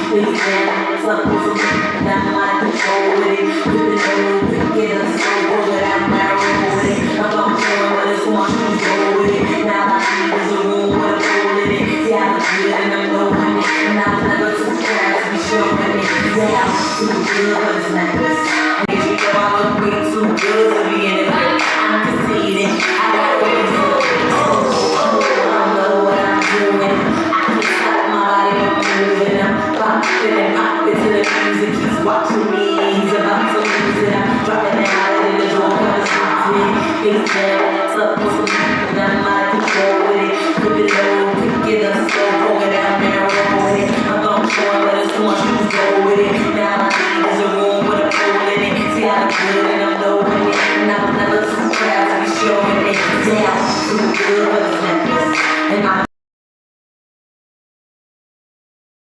Please stand, it's up with me, and I'm out of control with it. With the nose, we get us so good, I'm married with it. I'm gonna show it, but it's my shoes go with it. Now I see there's a room with a hole in it. See, I look good and I'm no winning, and I was never too proud to be showing it. Yeah, I'm too good for this necklace. And you know I look way too good to be in it. I'm conceding, I got ways to look. I know what I'm doing. I can't stop my body from moving. I'm popping and popping till the music keeps watching me. He's about to lose it. I'm dropping it out of the door for the me. Face down, ass up, what's the and I'm out of control with it. Flip it low, pick it up, slow, roll it out, narrow with it. I'm gonna show it, but it's too much to go with it. Now I need is a room with a hole in it. See, I look good and I'm no winning, and I was never too proud to be showing it. Yeah, I'm too good for this necklace, and I'm